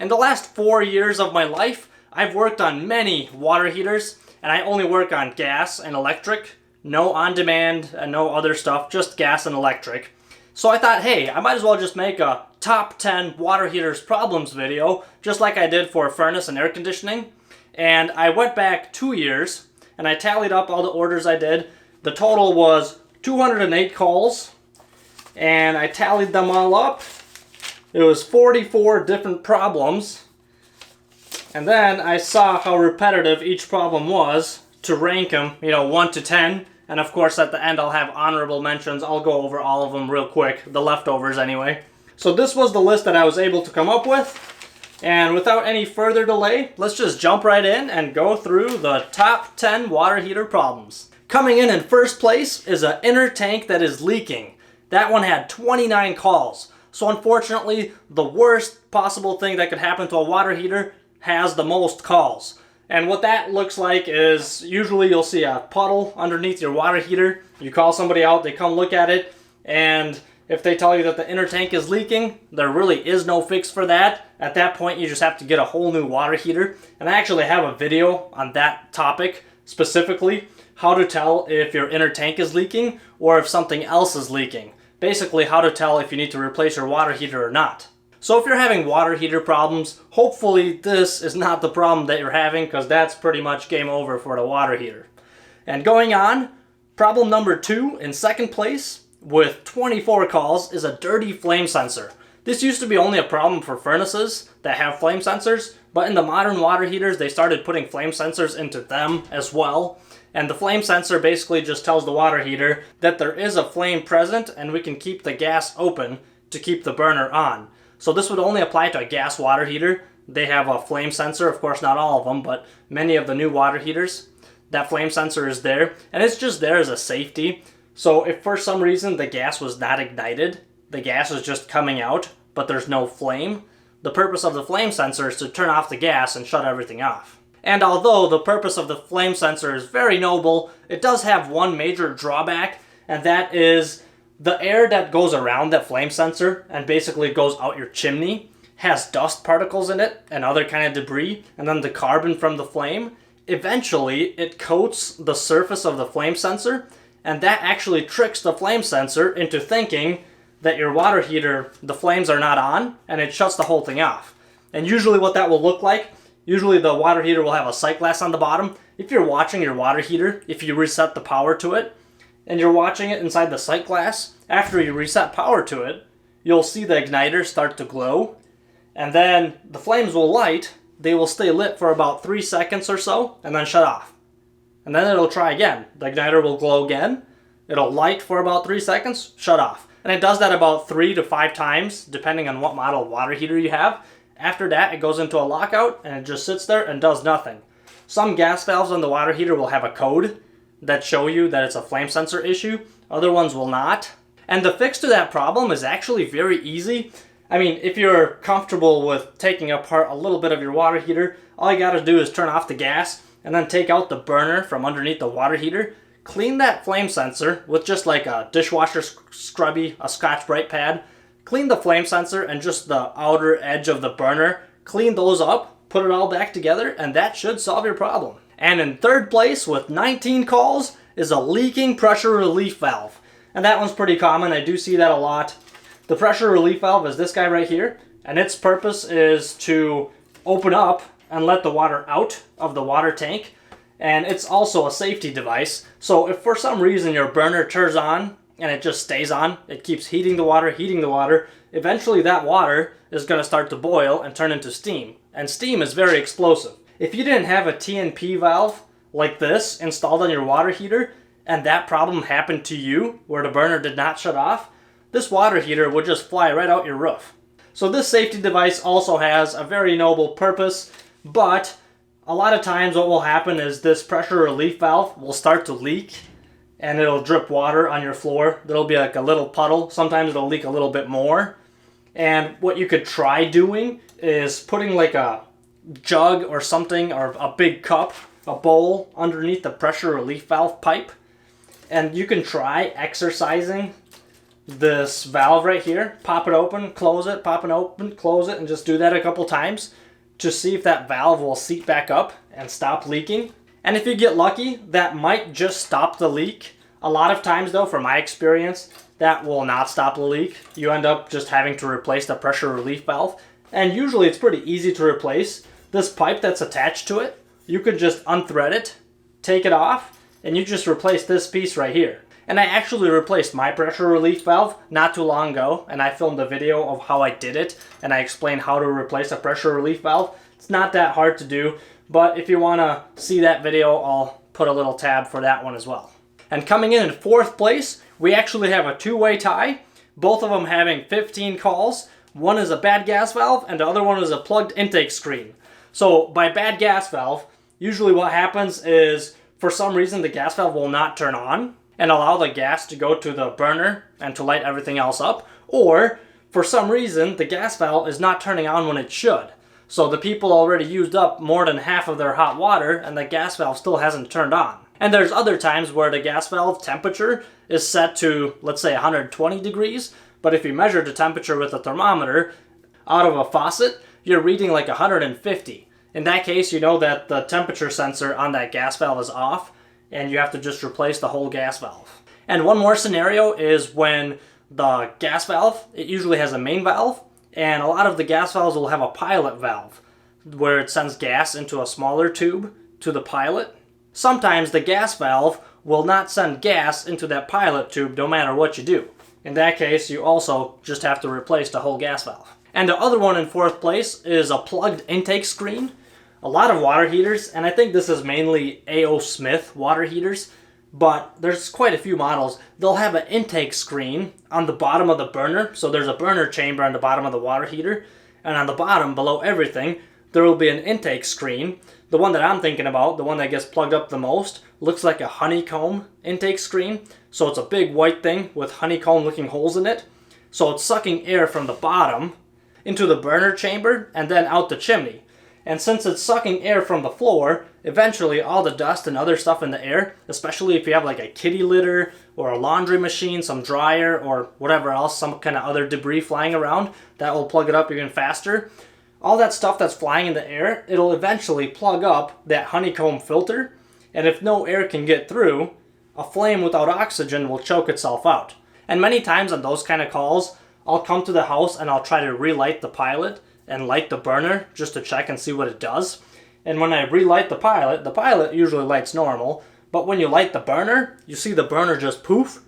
In the last 4 years of my life, I've worked on many water heaters, and I only work on gas and electric. No on-demand and no other stuff, just gas and electric. So I thought, hey, I might as well just make a top 10 water heaters problems video, just like I did for furnace and air conditioning. And I went back 2 years, and I tallied up all the orders I did. The total was 208 calls, and I tallied them all up. It was 44 different problems. And then I saw how repetitive each problem was to rank them, 1 to 10. And of course at the end I'll have honorable mentions. I'll go over all of them real quick, the leftovers anyway. So this was the list that I was able to come up with. And without any further delay, let's just jump right in and go through the top 10 water heater problems. Coming in first place is an inner tank that is leaking. That one had 29 calls. So unfortunately, the worst possible thing that could happen to a water heater has the most calls. And what that looks like is usually you'll see a puddle underneath your water heater. You call somebody out, they come look at it, and if they tell you that the inner tank is leaking, there really is no fix for that. At that point, you just have to get a whole new water heater. And I actually have a video on that topic specifically, how to tell if your inner tank is leaking or if something else is leaking. Basically, how to tell if you need to replace your water heater or not. So if you're having water heater problems, hopefully this is not the problem that you're having, because that's pretty much game over for the water heater. And going on, problem number 2 in second place with 24 calls is a dirty flame sensor. This used to be only a problem for furnaces that have flame sensors, but in the modern water heaters they started putting flame sensors into them as well. And the flame sensor basically just tells the water heater that there is a flame present and we can keep the gas open to keep the burner on. So this would only apply to a gas water heater. They have a flame sensor, of course not all of them, but many of the new water heaters, that flame sensor is there. And it's just there as a safety. So if for some reason the gas was not ignited, the gas is just coming out, but there's no flame, the purpose of the flame sensor is to turn off the gas and shut everything off. And although the purpose of the flame sensor is very noble, it does have one major drawback, and that is the air that goes around that flame sensor and basically goes out your chimney has dust particles in it and other kind of debris, and then the carbon from the flame. Eventually, it coats the surface of the flame sensor, and that actually tricks the flame sensor into thinking that your water heater, the flames are not on, and it shuts the whole thing off. And usually what that will look like, usually the water heater will have a sight glass on the bottom. If you're watching your water heater, if you reset the power to it, and you're watching it inside the sight glass, after you reset power to it, you'll see the igniter start to glow, and then the flames will light. They will stay lit for about 3 seconds or so, and then shut off. And then it'll try again. The igniter will glow again, it'll light for about 3 seconds, shut off. And it does that about 3 to 5 times, depending on what model water heater you have. After that, it goes into a lockout and it just sits there and does nothing. Some gas valves on the water heater will have a code that show you that it's a flame sensor issue. Other ones will not. And the fix to that problem is actually very easy. I mean, if you're comfortable with taking apart a little bit of your water heater, all you gotta do is turn off the gas and then take out the burner from underneath the water heater. Clean that flame sensor with just like a dishwasher scrubby, a Scotch-Brite pad. Clean the flame sensor and just the outer edge of the burner. Clean those up, put it all back together, and that should solve your problem. And in third place with 19 calls is a leaking pressure relief valve. And that one's pretty common, I do see that a lot. The pressure relief valve is this guy right here, and its purpose is to open up and let the water out of the water tank. And it's also a safety device. So if for some reason your burner turns on and it just stays on, it keeps heating the water, eventually that water is going to start to boil and turn into steam. And steam is very explosive. If you didn't have a TNP valve like this installed on your water heater, and that problem happened to you where the burner did not shut off, this water heater would just fly right out your roof. So this safety device also has a very noble purpose, but a lot of times what will happen is this pressure relief valve will start to leak and it'll drip water on your floor. There'll be like a little puddle. Sometimes it'll leak a little bit more. And what you could try doing is putting like a jug or something, or a big cup, a bowl underneath the pressure relief valve pipe. And you can try exercising this valve right here, pop it open, close it, pop it open, close it, and just do that a couple times to see if that valve will seat back up and stop leaking. And if you get lucky, that might just stop the leak. A lot of times though, from my experience, that will not stop the leak. You end up just having to replace the pressure relief valve. And usually it's pretty easy to replace. This pipe that's attached to it, you could just unthread it, take it off, and you just replace this piece right here. And I actually replaced my pressure relief valve not too long ago, and I filmed a video of how I did it, and I explained how to replace a pressure relief valve. It's not that hard to do, but if you want to see that video, I'll put a little tab for that one as well. And coming in fourth place, we actually have a two-way tie, both of them having 15 calls. One is a bad gas valve, and the other one is a plugged intake screen. So by bad gas valve, usually what happens is, for some reason, the gas valve will not turn on and allow the gas to go to the burner and to light everything else up. Or, for some reason, the gas valve is not turning on when it should. So the people already used up more than half of their hot water and the gas valve still hasn't turned on. And there's other times where the gas valve temperature is set to, let's say, 120 degrees. But if you measure the temperature with a thermometer out of a faucet, you're reading like 150. In that case, you know that the temperature sensor on that gas valve is off, and you have to just replace the whole gas valve. And one more scenario is when the gas valve, it usually has a main valve, and a lot of the gas valves will have a pilot valve where it sends gas into a smaller tube to the pilot. Sometimes the gas valve will not send gas into that pilot tube no matter what you do. In that case, you also just have to replace the whole gas valve. And the other one in fourth place is a plugged intake screen. A lot of water heaters, and I think this is mainly A.O. Smith water heaters, but there's quite a few models. They'll have an intake screen on the bottom of the burner. So there's a burner chamber on the bottom of the water heater, and on the bottom, below everything, there will be an intake screen. The one that I'm thinking about, the one that gets plugged up the most, looks like a honeycomb intake screen. So it's a big white thing with honeycomb looking holes in it. So it's sucking air from the bottom into the burner chamber and then out the chimney. And since it's sucking air from the floor, eventually all the dust and other stuff in the air, especially if you have like a kitty litter or a laundry machine, some dryer or whatever else, some kind of other debris flying around, that will plug it up even faster. All that stuff that's flying in the air, it'll eventually plug up that honeycomb filter. And if no air can get through, a flame without oxygen will choke itself out. And many times on those kind of calls, I'll come to the house and I'll try to relight the pilot and light the burner just to check and see what it does. And when I relight the pilot usually lights normal, but when you light the burner, you see the burner just poof,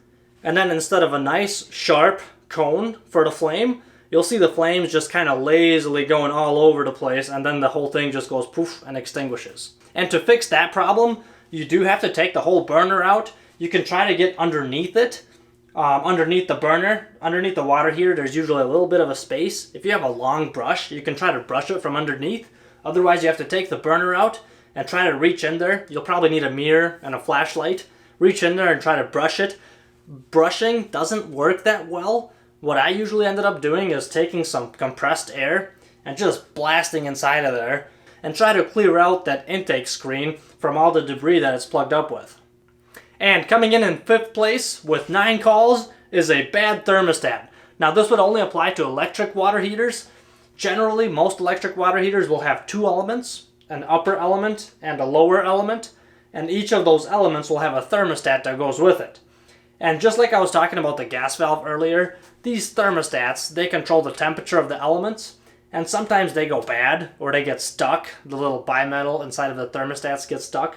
and then instead of a nice sharp cone for the flame, you'll see the flames just kind of lazily going all over the place, and then the whole thing just goes poof and extinguishes. And to fix that problem, you do have to take the whole burner out. You can try to get underneath it. Underneath the burner, underneath the water heater, there's usually a little bit of a space. If you have a long brush, you can try to brush it from underneath. Otherwise, you have to take the burner out and try to reach in there. You'll probably need a mirror and a flashlight. Reach in there and try to brush it. Brushing doesn't work that well. What I usually ended up doing is taking some compressed air and just blasting inside of there and try to clear out that intake screen from all the debris that it's plugged up with. And coming in fifth place with 9 calls is a bad thermostat. Now this would only apply to electric water heaters. Generally, most electric water heaters will have 2 elements, an upper element and a lower element, and each of those elements will have a thermostat that goes with it. And just like I was talking about the gas valve earlier, these thermostats, they control the temperature of the elements, and sometimes they go bad or they get stuck. The little bimetal inside of the thermostats gets stuck.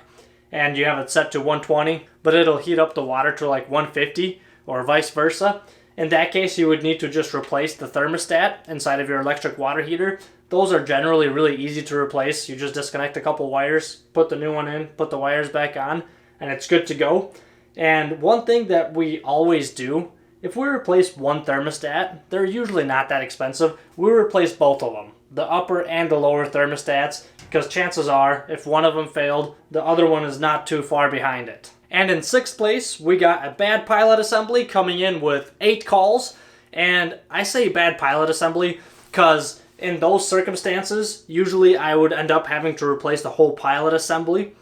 And you have it set to 120, but it'll heat up the water to like 150 or vice versa. In that case, you would need to just replace the thermostat inside of your electric water heater. Those are generally really easy to replace. You just disconnect a couple wires, put the new one in, put the wires back on, and it's good to go. And one thing that we always do, if we replace one thermostat, they're usually not that expensive. We replace both of them, the upper and the lower thermostats, because chances are, if one of them failed, the other one is not too far behind it. And in 6th place, we got a bad pilot assembly coming in with 8 calls. And I say bad pilot assembly because in those circumstances, usually I would end up having to replace the whole pilot assembly.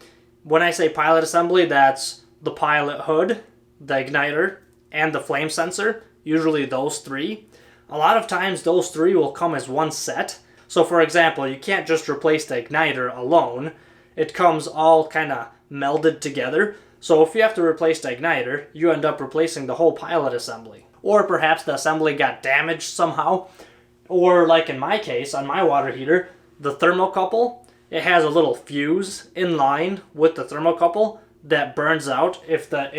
When I say pilot assembly, that's the pilot hood, the igniter, and the flame sensor. usually those three. A lot of times those three will come as one set. So for example, you can't just replace the igniter alone. It comes all kind of melded together. So if you have to replace the igniter, you end up replacing the whole pilot assembly. Or perhaps the assembly got damaged somehow. Or like in my case, on my water heater, the thermocouple, it has a little fuse in line with the thermocouple that burns out if the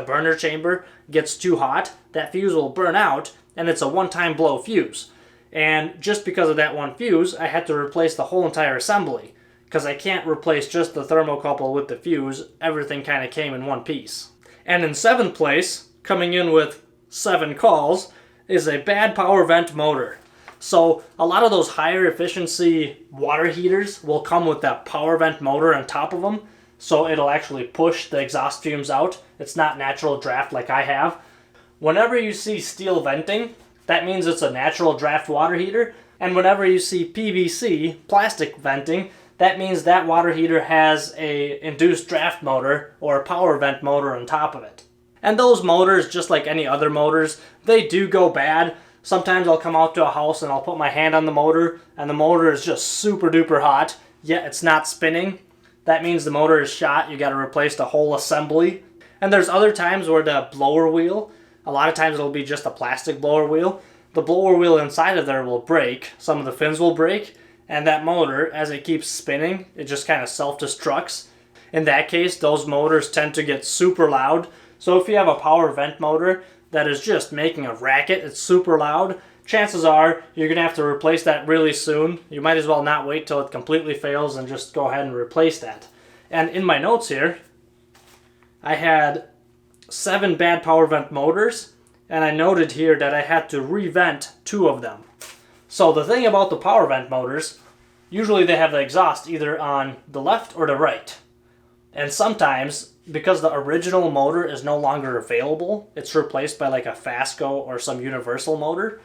burner chamber gets too hot. That fuse will burn out, and it's a one-time blow fuse. And just because of that one fuse, I had to replace the whole entire assembly, because I can't replace just the thermocouple with the fuse. Everything kind of came in one piece. And in 7th place, coming in with 7 calls, is a bad power vent motor. So a lot of those higher efficiency water heaters will come with that power vent motor on top of them, so it'll actually push the exhaust fumes out. It's not natural draft like I have. Whenever you see steel venting, that means it's a natural draft water heater. And whenever you see PVC, plastic venting, that means that water heater has a induced draft motor or a power vent motor on top of it. And those motors, just like any other motors, they do go bad. Sometimes I'll come out to a house and I'll put my hand on the motor and the motor is just super duper hot, yet it's not spinning. That means the motor is shot. You got to replace the whole assembly. And there's other times where the blower wheel, a lot of times it'll be just a plastic blower wheel. The blower wheel inside of there will break. Some of the fins will break. And that motor, as it keeps spinning, it just kind of self-destructs. In that case, those motors tend to get super loud. So if you have a power vent motor that is just making a racket, it's super loud, chances are you're going to have to replace that really soon. You might as well not wait till it completely fails and just go ahead and replace that. And in my notes here, I had 7 bad power vent motors, and I noted here that I had to revent 2 of them. So the thing about the power vent motors, usually they have the exhaust either on the left or the right. And sometimes, because the original motor is no longer available, it's replaced by like a Fasco or some universal motor.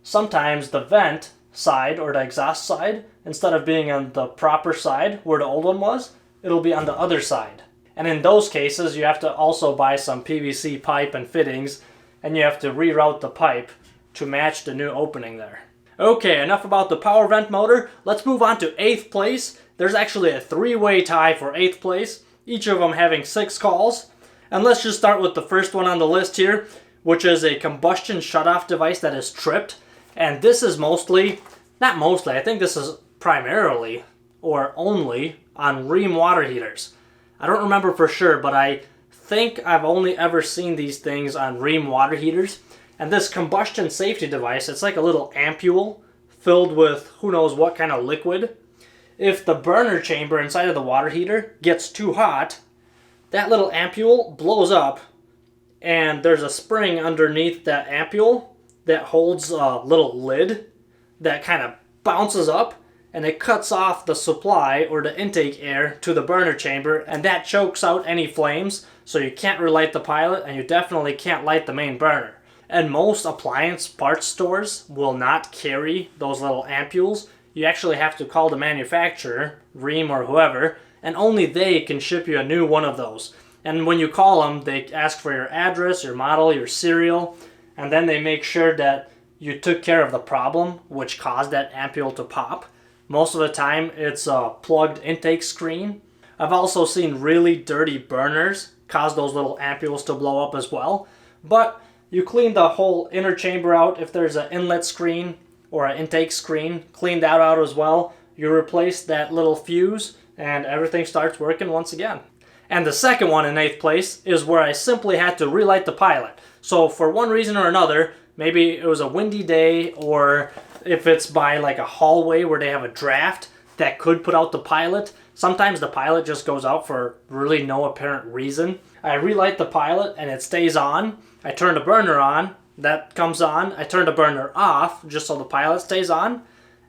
Sometimes the vent side or the exhaust side, instead of being on the proper side where the old one was, it'll be on the other side. And in those cases, you have to also buy some PVC pipe and fittings, and you have to reroute the pipe to match the new opening there. Okay, enough about the power vent motor. Let's move on to 8th place. There's actually a 3-way tie for 8th place, each of them having 6 calls. And let's just start with the first one on the list here, which is a combustion shutoff device that is tripped. And this is I think this is primarily or only on Rheem water heaters. I don't remember for sure, but I think I've only ever seen these things on Rheem water heaters. And this combustion safety device, it's like a little ampule filled with who knows what kind of liquid. If the burner chamber inside of the water heater gets too hot, that little ampule blows up, and there's a spring underneath that ampule that holds a little lid that kind of bounces up, and it cuts off the supply or the intake air to the burner chamber, and that chokes out any flames, so you can't relight the pilot, and you definitely can't light the main burner. And most appliance parts stores will not carry those little ampules. You actually have to call the manufacturer, Rheem or whoever, and only they can ship you a new one of those. And when you call them, they ask for your address, your model, your serial, and then they make sure that you took care of the problem which caused that ampule to pop. Most of the time, it's a plugged intake screen. I've also seen really dirty burners cause those little ampules to blow up as well. But you clean the whole inner chamber out. If there's an inlet screen or an intake screen, clean that out as well. You replace that little fuse and everything starts working once again. And the second one in 8th place is where I simply had to relight the pilot. So for one reason or another, maybe it was a windy day, or if it's by like a hallway where they have a draft that could put out the pilot, sometimes the pilot just goes out for really no apparent reason. I relight the pilot and it stays on. I turn the burner on, that comes on. I turn the burner off just so the pilot stays on,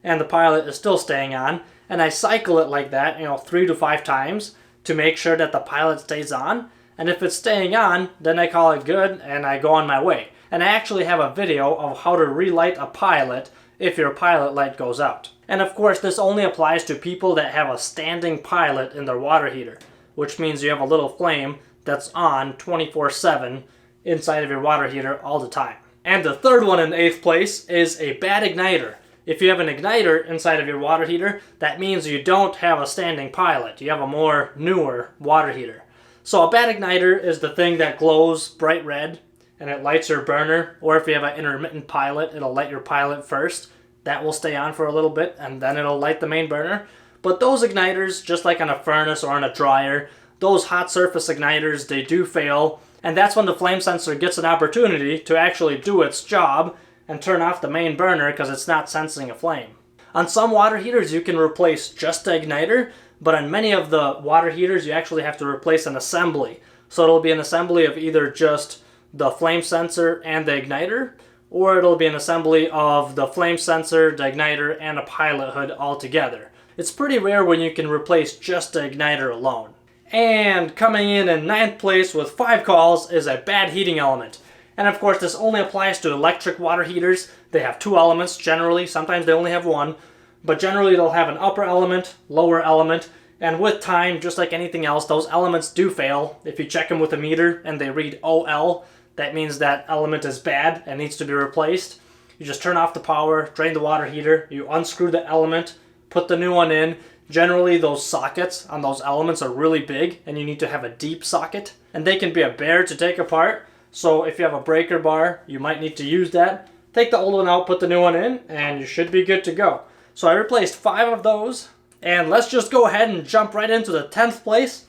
and the pilot is still staying on. And I cycle it like that, 3 to 5 times to make sure that the pilot stays on. And if it's staying on, then I call it good and I go on my way. And I actually have a video of how to relight a pilot if your pilot light goes out. And of course, this only applies to people that have a standing pilot in their water heater, which means you have a little flame that's on 24/7 inside of your water heater all the time. And the third one in 8th place is a bad igniter. If you have an igniter inside of your water heater, that means you don't have a standing pilot. You have a more newer water heater. So a bad igniter is the thing that glows bright red and it lights your burner, or if you have an intermittent pilot, it'll light your pilot first. That will stay on for a little bit and then it'll light the main burner. But those igniters, just like on a furnace or on a dryer, those hot surface igniters, they do fail. And that's when the flame sensor gets an opportunity to actually do its job and turn off the main burner because it's not sensing a flame. On some water heaters you can replace just the igniter, but on many of the water heaters you actually have to replace an assembly. So it'll be an assembly of either just the flame sensor and the igniter, or it'll be an assembly of the flame sensor, the igniter, and a pilot hood all together. It's pretty rare when you can replace just the igniter alone. And coming in 9th place with 5 calls is a bad heating element. And of course this only applies to electric water heaters. They have 2 elements generally, sometimes they only have 1, but generally they'll have an upper element, lower element, and with time, just like anything else, those elements do fail. If you check them with a meter and they read OL, that means that element is bad and needs to be replaced. You just turn off the power, drain the water heater, you unscrew the element, put the new one in. Generally those sockets on those elements are really big and you need to have a deep socket, and they can be a bear to take apart. So if you have a breaker bar, you might need to use that. Take the old one out, put the new one in, and you should be good to go. So I replaced 5 of those, and let's just go ahead and jump right into the 10th place.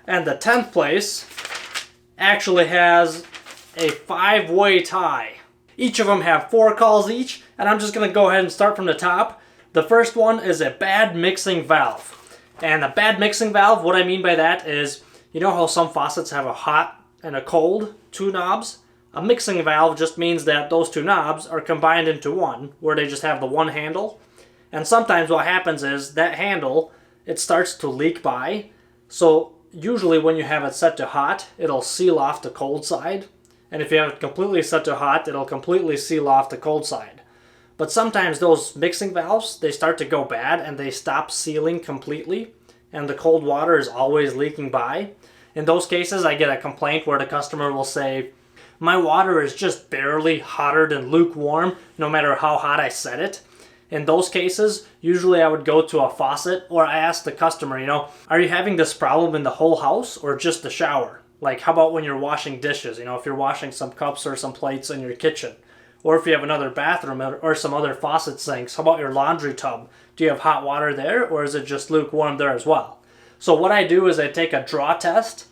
And the 10th place actually has a 5-way tie. Each of them have 4 calls each, and I'm just going to go ahead and start from the top. The first one is a bad mixing valve. And a bad mixing valve, what I mean by that is, you know how some faucets have a hot and a cold 2 knobs? A mixing valve just means that those 2 knobs are combined into one, where they just have the one handle. And sometimes what happens is that handle, it starts to leak by. So usually when you have it set to hot, it'll seal off the cold side. And if you have it completely set to hot, it'll completely seal off the cold side. But sometimes those mixing valves, they start to go bad and they stop sealing completely, and the cold water is always leaking by. In those cases, I get a complaint where the customer will say, my water is just barely hotter than lukewarm, no matter how hot I set it. In those cases, usually I would go to a faucet, or I ask the customer, are you having this problem in the whole house or just the shower? Like, how about when you're washing dishes, if you're washing some cups or some plates in your kitchen? Or if you have another bathroom or some other faucet sinks, how about your laundry tub? Do you have hot water there, or is it just lukewarm there as well? So what I do is I take a draw test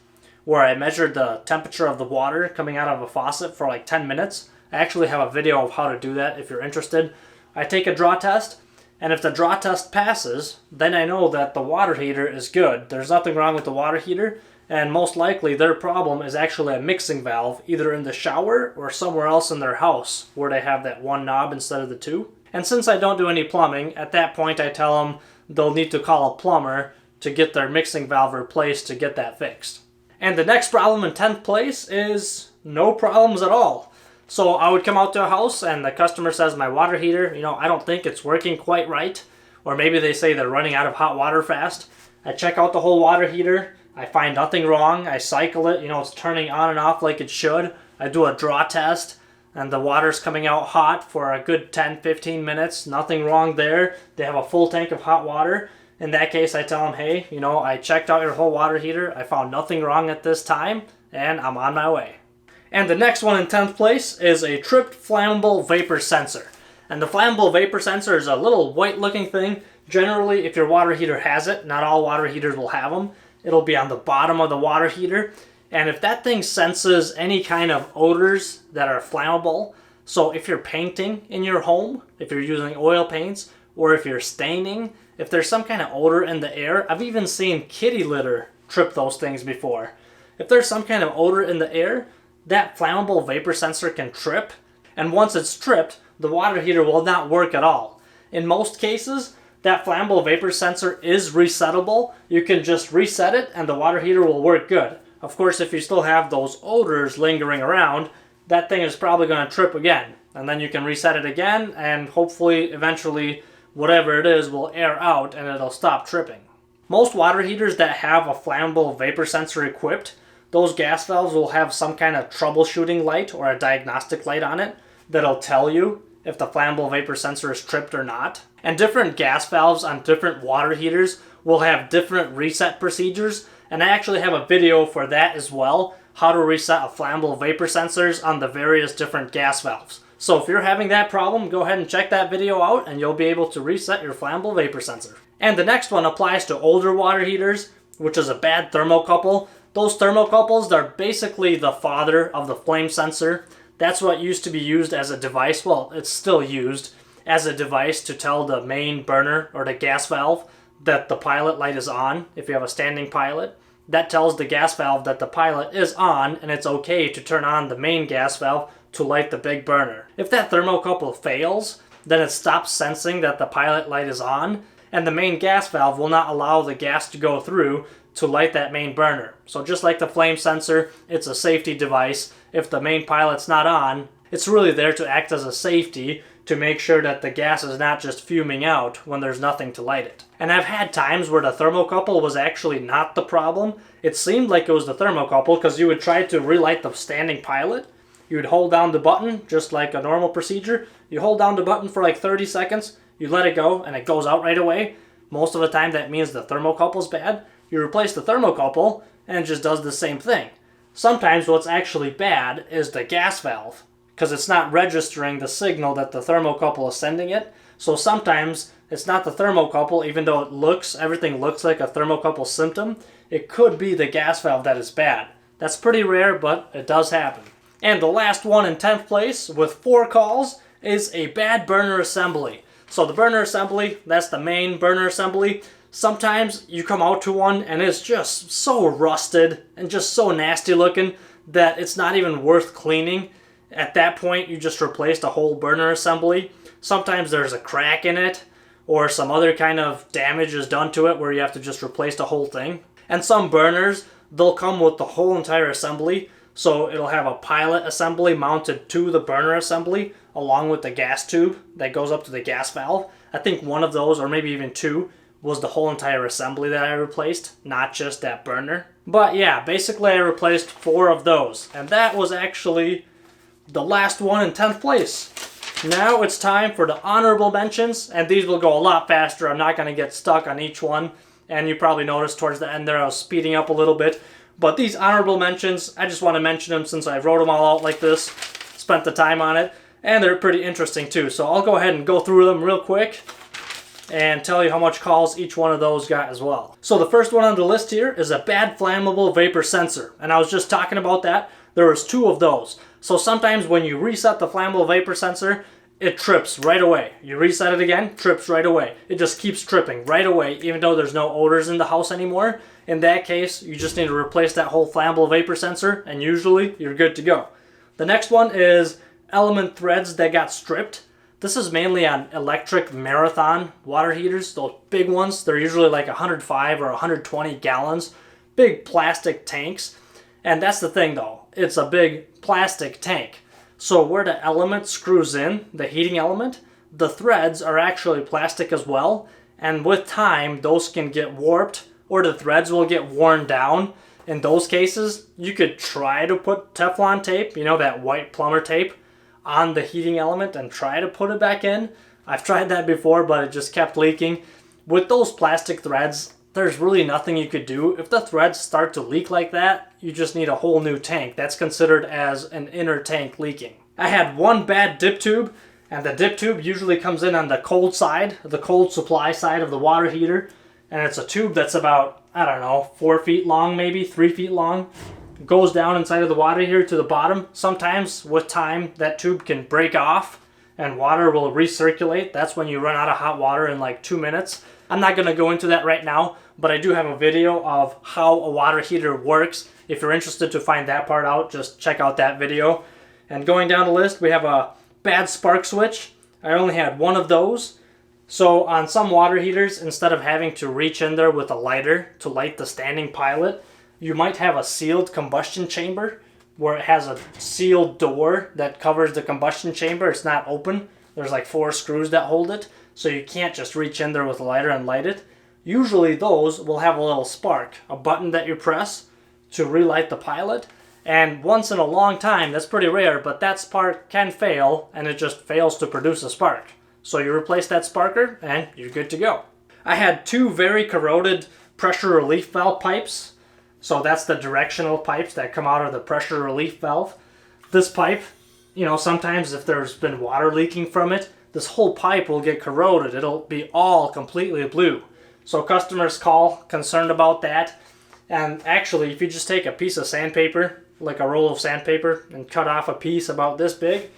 where I measure the temperature of the water coming out of a faucet for like 10 minutes. I actually have a video of how to do that if you're interested. I take a draw test, and if the draw test passes, then I know that the water heater is good. There's nothing wrong with the water heater, and most likely their problem is actually a mixing valve, either in the shower or somewhere else in their house where they have that one knob instead of the 2. And since I don't do any plumbing, at that point I tell them they'll need to call a plumber to get their mixing valve replaced to get that fixed. And the next problem in 10th place is no problems at all. So I would come out to a house and the customer says, my water heater, I don't think it's working quite right. Or maybe they say they're running out of hot water fast. I check out the whole water heater. I find nothing wrong. I cycle it, it's turning on and off like it should. I do a draw test and the water's coming out hot for a good 10-15 minutes. Nothing wrong there. They have a full tank of hot water. In that case, I tell them, hey, I checked out your whole water heater. I found nothing wrong at this time, and I'm on my way. And the next one in 10th place is a tripped flammable vapor sensor. And the flammable vapor sensor is a little white looking thing. Generally, if your water heater has it, not all water heaters will have them, it'll be on the bottom of the water heater. And if that thing senses any kind of odors that are flammable, so if you're painting in your home, if you're using oil paints, or if you're staining, if there's some kind of odor in the air, I've even seen kitty litter trip those things before. If there's some kind of odor in the air, that flammable vapor sensor can trip, and once it's tripped, the water heater will not work at all. In most cases, that flammable vapor sensor is resettable. You can just reset it and the water heater will work good. Of course, if you still have those odors lingering around, that thing is probably going to trip again. And then you can reset it again, and hopefully, eventually, whatever it is will air out and it'll stop tripping. Most water heaters that have a flammable vapor sensor equipped, those gas valves will have some kind of troubleshooting light or a diagnostic light on it that'll tell you if the flammable vapor sensor is tripped or not. And different gas valves on different water heaters will have different reset procedures, and I actually have a video for that as well, how to reset a flammable vapor sensors on the various different gas valves. So if you're having that problem, go ahead and check that video out and you'll be able to reset your flammable vapor sensor. And the next one applies to older water heaters, which is a bad thermocouple. Those thermocouples, they're basically the father of the flame sensor. That's what used to be used as a device. Well, it's still used as a device to tell the main burner or the gas valve that the pilot light is on. If you have a standing pilot, that tells the gas valve that the pilot is on and it's okay to turn on the main gas valve to light the big burner. If that thermocouple fails, then it stops sensing that the pilot light is on, and the main gas valve will not allow the gas to go through to light that main burner. So just like the flame sensor, it's a safety device. If the main pilot's not on, it's really there to act as a safety to make sure that the gas is not just fuming out when there's nothing to light it. And I've had times where the thermocouple was actually not the problem. It seemed like it was the thermocouple because you would try to relight the standing pilot. You would hold down the button just like a normal procedure. You hold down the button for like 30 seconds, you let it go, and it goes out right away. Most of the time that means the thermocouple's bad. You replace the thermocouple and it just does the same thing. Sometimes what's actually bad is the gas valve because it's not registering the signal that the thermocouple is sending it. So sometimes it's not the thermocouple, even though everything looks like a thermocouple symptom. It could be the gas valve that is bad. That's pretty rare, but it does happen. And the last one in 10th place with 4 calls is a bad burner assembly. So the burner assembly, that's the main burner assembly. Sometimes you come out to one and it's just so rusted and just so nasty looking that it's not even worth cleaning. At that point, you just replace the whole burner assembly. Sometimes there's a crack in it or some other kind of damage is done to it where you have to just replace the whole thing. And some burners, they'll come with the whole entire assembly. So it'll have a pilot assembly mounted to the burner assembly along with the gas tube that goes up to the gas valve. I think one of those, or maybe even 2, was the whole entire assembly that I replaced, not just that burner. But yeah, basically I replaced 4 of those, and that was actually the last one in 10th place. Now it's time for the honorable mentions, and these will go a lot faster. I'm not going to get stuck on each one, and you probably noticed towards the end there I was speeding up a little bit. But these honorable mentions, I just want to mention them since I wrote them all out like this, spent the time on it, and they're pretty interesting too. So I'll go ahead and go through them real quick and tell you how much calls each one of those got as well. So the first one on the list here is a bad flammable vapor sensor. And I was just talking about that. There was 2 of those. So sometimes when you reset the flammable vapor sensor, it trips right away. You reset it again, trips right away. It just keeps tripping right away, even though there's no odors in the house anymore. In that case, you just need to replace that whole flammable vapor sensor, and usually you're good to go. The next one is element threads that got stripped. This is mainly on electric marathon water heaters, those big ones. They're usually like 105 or 120 gallons, big plastic tanks. And that's the thing though, it's a big plastic tank. So where the element screws in, the heating element, the threads are actually plastic as well. And with time, those can get warped or the threads will get worn down. In those cases, you could try to put Teflon tape, you know, that white plumber tape, on the heating element and try to put it back in. I've tried that before, but it just kept leaking. With those plastic threads, there's really nothing you could do. If the threads start to leak like that, you just need a whole new tank. That's considered as an inner tank leaking. I had one bad dip tube, and the dip tube usually comes in on the cold side, the cold supply side of the water heater. And it's a tube that's about, I don't know, 4 feet long, maybe 3 feet long. It goes down inside of the water heater to the bottom. Sometimes with time, that tube can break off and water will recirculate. That's when you run out of hot water in like 2 minutes. I'm not going to go into that right now, but I do have a video of how a water heater works. If you're interested to find that part out, just check out that video. And going down the list, we have a bad spark switch. I only had 1 of those. So on some water heaters, instead of having to reach in there with a lighter to light the standing pilot, you might have a sealed combustion chamber where it has a sealed door that covers the combustion chamber. It's not open. There's like 4 screws that hold it, so you can't just reach in there with a lighter and light it. Usually those will have a little spark, a button that you press to relight the pilot. And once in a long time, that's pretty rare, but that spark can fail and it just fails to produce a spark. So you replace that sparker and you're good to go. I had two very corroded pressure relief valve pipes. So that's the directional pipes that come out of the pressure relief valve. This pipe, you know, sometimes if there's been water leaking from it, this whole pipe will get corroded. It'll be all completely blue. So customers call concerned about that. And actually, if you just take a piece of sandpaper, like a roll of sandpaper, and cut off a piece about this big,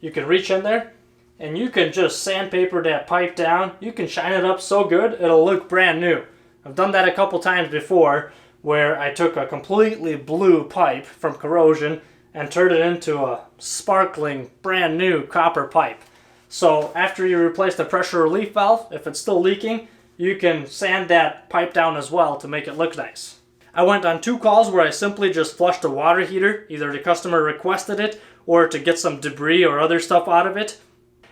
you can reach in there and you can just sandpaper that pipe down. You can shine it up so good, it'll look brand new. I've done that a couple times before where I took a completely blue pipe from corrosion and turned it into a sparkling, brand new copper pipe. So after you replace the pressure relief valve, if it's still leaking, you can sand that pipe down as well to make it look nice. I went on 2 calls where I simply just flushed a water heater. Either the customer requested it or to get some debris or other stuff out of it.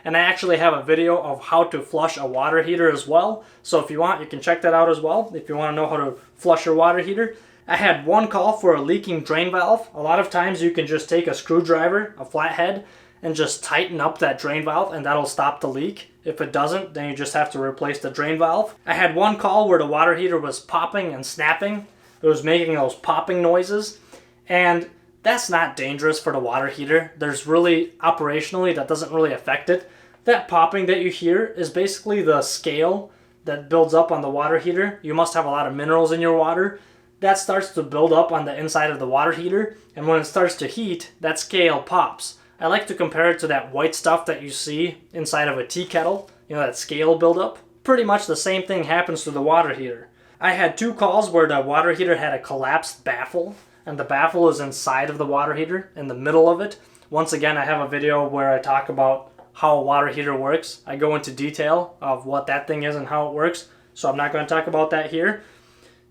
And I actually have a video of how to flush a water heater as well. So if you want, you can check that out as well if you want to know how to flush your water heater. I had 1 call for a leaking drain valve. A lot of times you can just take a screwdriver, a flathead, and just tighten up that drain valve and that'll stop the leak. If it doesn't, then you just have to replace the drain valve. I had 1 call where the water heater was popping and snapping. It was making those popping noises, and that's not dangerous for the water heater. There's really, operationally, that doesn't really affect it. That popping that you hear is basically the scale that builds up on the water heater. You must have a lot of minerals in your water. That starts to build up on the inside of the water heater, and when it starts to heat, that scale pops. I like to compare it to that white stuff that you see inside of a tea kettle, you know, that scale buildup. Pretty much the same thing happens to the water heater. I had 2 calls where the water heater had a collapsed baffle, and the baffle is inside of the water heater, in the middle of it. Once again, I have a video where I talk about how a water heater works. I go into detail of what that thing is and how it works, so I'm not going to talk about that here.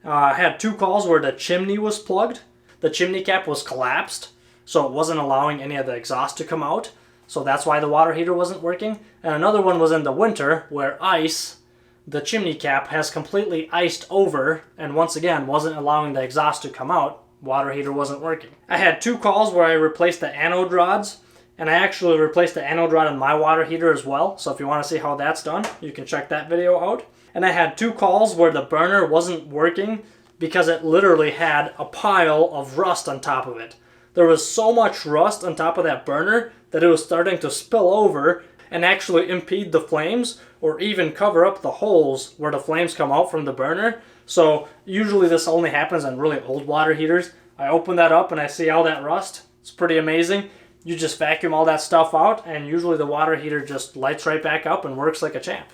I had 2 calls where the chimney was plugged. The chimney cap was collapsed, so it wasn't allowing any of the exhaust to come out. So that's why the water heater wasn't working. And another one was in the winter where the chimney cap has completely iced over and once again wasn't allowing the exhaust to come out. Water heater wasn't working. I had 2 calls where I replaced the anode rods, and I actually replaced the anode rod in my water heater as well. So if you want to see how that's done, you can check that video out. And I had 2 calls where the burner wasn't working because it literally had a pile of rust on top of it. There was so much rust on top of that burner that it was starting to spill over and actually impede the flames or even cover up the holes where the flames come out from the burner. So usually this only happens on really old water heaters. I open that up and I see all that rust. It's pretty amazing. You just vacuum all that stuff out and usually the water heater just lights right back up and works like a champ.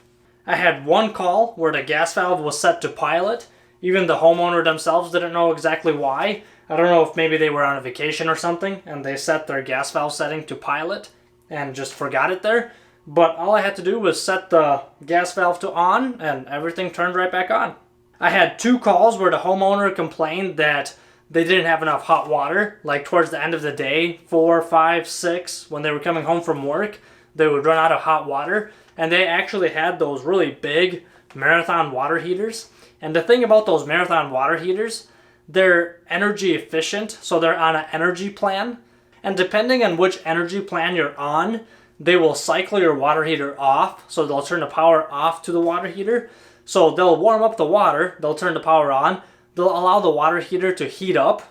I had 1 call where the gas valve was set to pilot. Even the homeowner themselves didn't know exactly why. I don't know if maybe they were on a vacation or something and they set their gas valve setting to pilot and just forgot it there. But all I had to do was set the gas valve to on and everything turned right back on. I had 2 calls where the homeowner complained that they didn't have enough hot water, like towards the end of the day, 4, 5, 6, when they were coming home from work, they would run out of hot water. And they actually had those really big marathon water heaters. And the thing about those marathon water heaters, they're energy efficient, so they're on an energy plan. And depending on which energy plan you're on, they will cycle your water heater off, so they'll turn the power off to the water heater. So they'll warm up the water, they'll turn the power on, they'll allow the water heater to heat up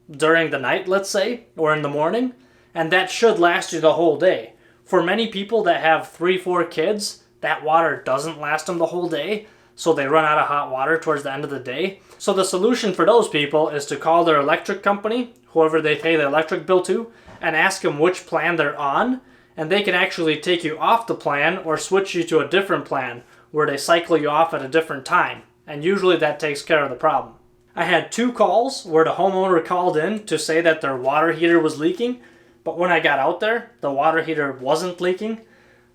during the night, let's say, or in the morning, and that should last you the whole day. For many people that have 3-4 kids, that water doesn't last them the whole day, so they run out of hot water towards the end of the day. So the solution for those people is to call their electric company, whoever they pay the electric bill to, and ask them which plan they're on, and they can actually take you off the plan or switch you to a different plan where they cycle you off at a different time, and usually that takes care of the problem. I had 2 calls where the homeowner called in to say that their water heater was leaking, but when I got out there, the water heater wasn't leaking.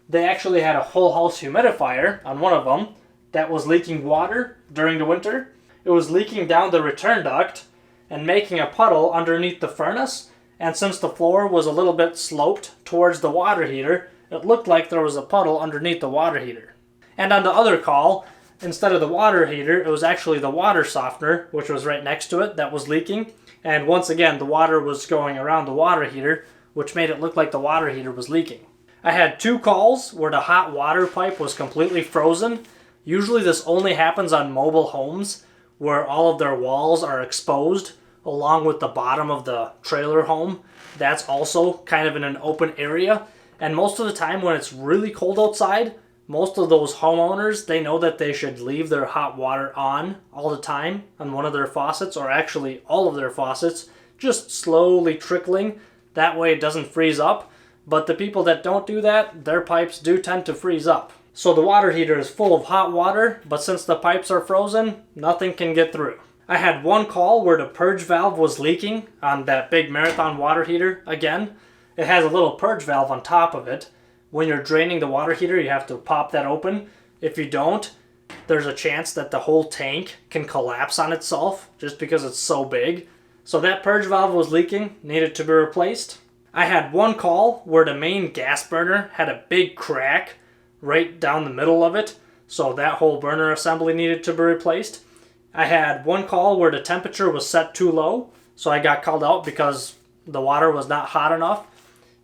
They actually had a whole house humidifier on one of them that was leaking water during the winter. It was leaking down the return duct and making a puddle underneath the furnace, and since the floor was a little bit sloped towards the water heater, it looked like there was a puddle underneath the water heater. And on the other call, instead of the water heater, it was actually the water softener, which was right next to it, that was leaking. And once again, the water was going around the water heater, which made it look like the water heater was leaking. I had 2 calls where the hot water pipe was completely frozen. Usually this only happens on mobile homes where all of their walls are exposed along with the bottom of the trailer home. That's also kind of in an open area. And most of the time when it's really cold outside, most of those homeowners, they know that they should leave their hot water on all the time on one of their faucets, or actually all of their faucets, just slowly trickling. That way it doesn't freeze up. But the people that don't do that, their pipes do tend to freeze up. So the water heater is full of hot water, but since the pipes are frozen, nothing can get through. I had 1 call where the purge valve was leaking on that big Marathon water heater again. It has a little purge valve on top of it. When you're draining the water heater, you have to pop that open. If you don't, there's a chance that the whole tank can collapse on itself just because it's so big. So that purge valve was leaking, needed to be replaced. I had 1 call where the main gas burner had a big crack right down the middle of it. So that whole burner assembly needed to be replaced. I had 1 call where the temperature was set too low. So I got called out because the water was not hot enough.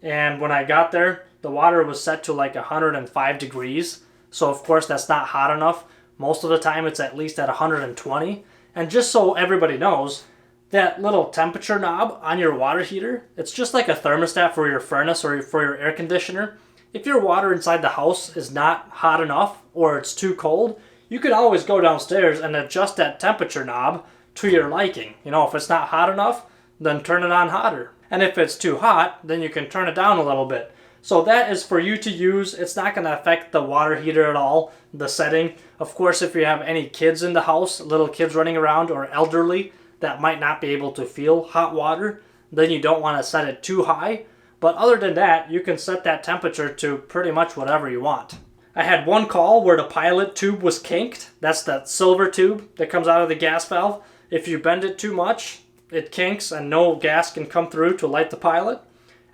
And when I got there, the water was set to like 105 degrees. So of course that's not hot enough. Most of the time it's at least at 120. And just so everybody knows, that little temperature knob on your water heater, it's just like a thermostat for your furnace or for your air conditioner. If your water inside the house is not hot enough or it's too cold, you can always go downstairs and adjust that temperature knob to your liking. You know, if it's not hot enough, then turn it on hotter. And if it's too hot, then you can turn it down a little bit. So that is for you to use. It's not going to affect the water heater at all, the setting. Of course, if you have any kids in the house, little kids running around or elderly that might not be able to feel hot water, then you don't want to set it too high. But other than that, you can set that temperature to pretty much whatever you want. I had 1 call where the pilot tube was kinked. That's that silver tube that comes out of the gas valve. If you bend it too much, it kinks and no gas can come through to light the pilot.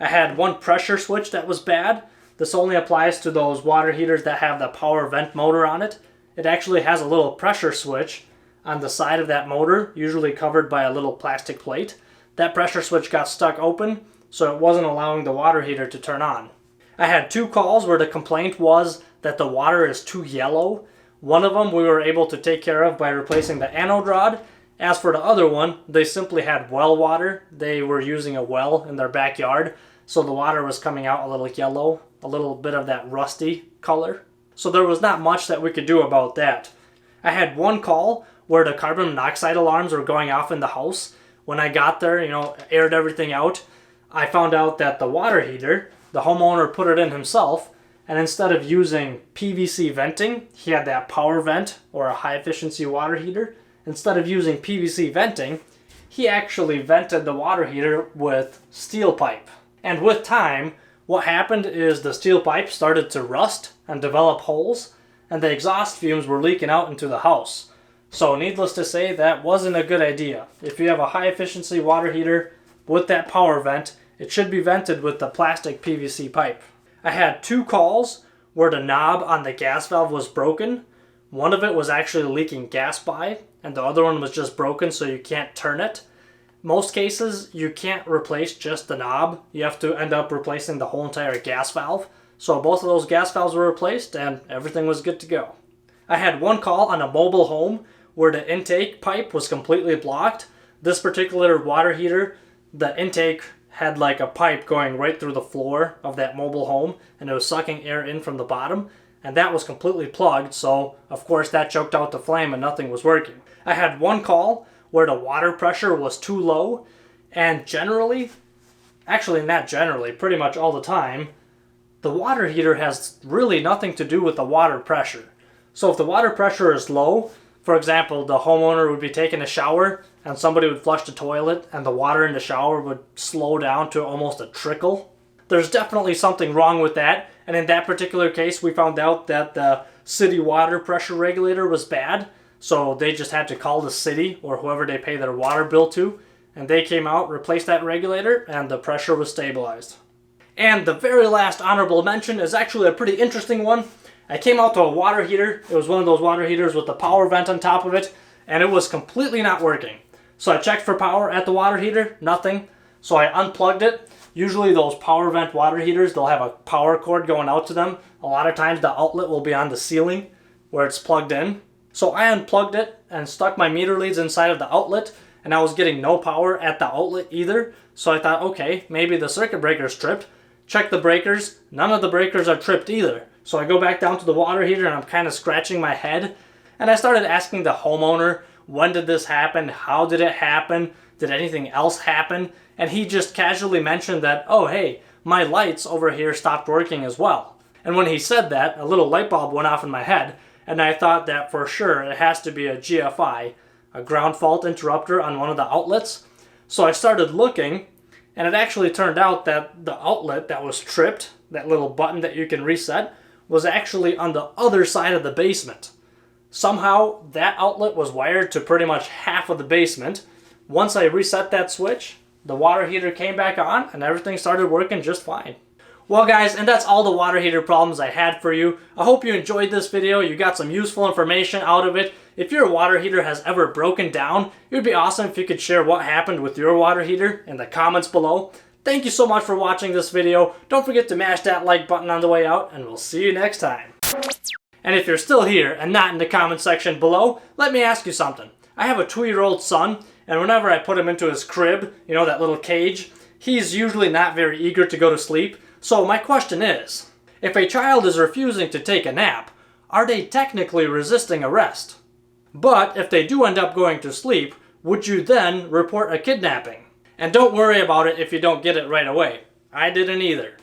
I had 1 pressure switch that was bad. This only applies to those water heaters that have the power vent motor on it. It actually has a little pressure switch on the side of that motor, usually covered by a little plastic plate. That pressure switch got stuck open, so it wasn't allowing the water heater to turn on. I had 2 calls where the complaint was that the water is too yellow. One of them we were able to take care of by replacing the anode rod. As for the other one, they simply had well water. They were using a well in their backyard, so the water was coming out a little yellow, a little bit of that rusty color. So there was not much that we could do about that. I had 1 call where the carbon monoxide alarms were going off in the house. When I got there, aired everything out, I found out that the water heater, the homeowner put it in himself, and instead of using PVC venting, he had that power vent or a high efficiency water heater. Instead of using PVC venting, he actually vented the water heater with steel pipe. And with time, what happened is the steel pipe started to rust and develop holes, and the exhaust fumes were leaking out into the house. So needless to say, that wasn't a good idea. If you have a high efficiency water heater with that power vent, it should be vented with the plastic PVC pipe. I had 2 calls where the knob on the gas valve was broken. One of it was actually leaking gas by, and the other one was just broken so you can't turn it. Most cases, you can't replace just the knob. You have to end up replacing the whole entire gas valve. So both of those gas valves were replaced and everything was good to go. I had 1 call on a mobile home where the intake pipe was completely blocked. This particular water heater, the intake had like a pipe going right through the floor of that mobile home, and it was sucking air in from the bottom, and that was completely plugged, so of course that choked out the flame and nothing was working. I had 1 call where the water pressure was too low, and generally, actually not generally, pretty much all the time, the water heater has really nothing to do with the water pressure. So if the water pressure is low, for example, the homeowner would be taking a shower and somebody would flush the toilet and the water in the shower would slow down to almost a trickle. There's definitely something wrong with that, and in that particular case we found out that the city water pressure regulator was bad, so they just had to call the city or whoever they pay their water bill to, and they came out, replaced that regulator, and the pressure was stabilized. And the very last honorable mention is actually a pretty interesting one. I came out to a water heater. It was one of those water heaters with the power vent on top of it, and it was completely not working. So I checked for power at the water heater, nothing. So I unplugged it. Usually those power vent water heaters, they'll have a power cord going out to them. A lot of times the outlet will be on the ceiling where it's plugged in. So I unplugged it and stuck my meter leads inside of the outlet, and I was getting no power at the outlet either. So I thought, okay, maybe the circuit breaker's tripped. Check the breakers. None of the breakers are tripped either. So I go back down to the water heater and I'm kind of scratching my head. And I started asking the homeowner, when did this happen? How did it happen? Did anything else happen? And he just casually mentioned that, oh hey, my lights over here stopped working as well. And when he said that, a little light bulb went off in my head, and I thought that for sure it has to be a GFI, a ground fault interrupter on one of the outlets. So I started looking, and it actually turned out that the outlet that was tripped, that little button that you can reset, was actually on the other side of the basement. Somehow that outlet was wired to pretty much half of the basement. Once I reset that switch, the water heater came back on and everything started working just fine. Well guys, and that's all the water heater problems I had for you. I hope you enjoyed this video. You got some useful information out of it. If your water heater has ever broken down, it would be awesome if you could share what happened with your water heater in the comments below. Thank you so much for watching this video. Don't forget to mash that like button on the way out, and we'll see you next time. And if you're still here and not in the comment section below, let me ask you something. I have a 2-year-old son, and whenever I put him into his crib, you know, that little cage, he's usually not very eager to go to sleep. So my question is, if a child is refusing to take a nap, are they technically resisting arrest? But if they do end up going to sleep, would you then report a kidnapping? And don't worry about it if you don't get it right away. I didn't either.